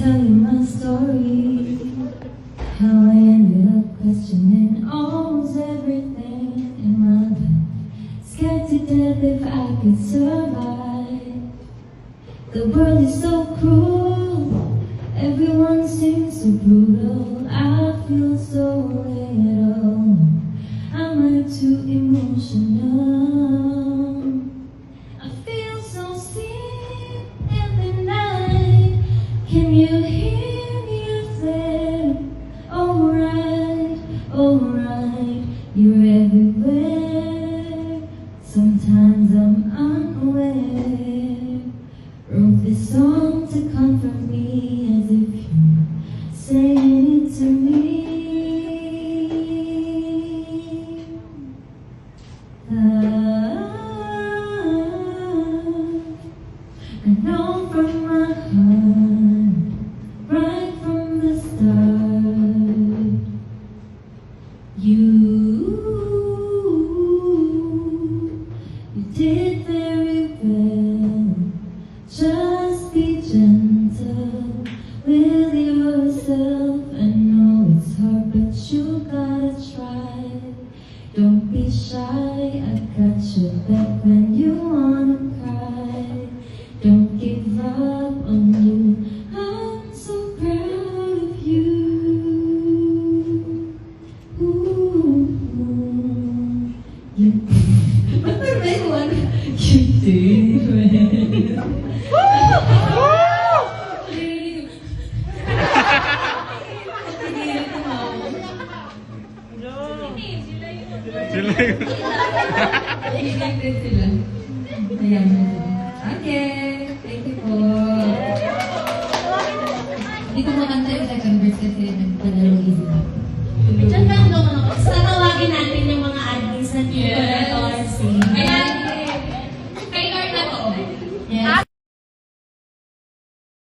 tell you my story, how I ended up questioning almost everything in my life. Scared to death if I could survive. The world is so cruel, everyone seems so brutal. I feel so little, am I too emotional? I feel so sick in the night. Can you hear me? I said, alright, alright, you're everywhere. Sometimes I'm unaware. Wrote this song to comfort me as if you're saying it to me. I know from my heart, right from the start, you did very well. Just be gentle with yourself. I know it's hard, but you gotta try. Don't be shy, I got your back when you wanna cry. Don't give up on you, I'm so proud of you. Ooh, you did. Ba't may may one? You did well. Connected sila. Ayan. Okay. Thank you po. Hindi ko makanta yung second verse kasi nagpadalong easy. Diyan lang daw ako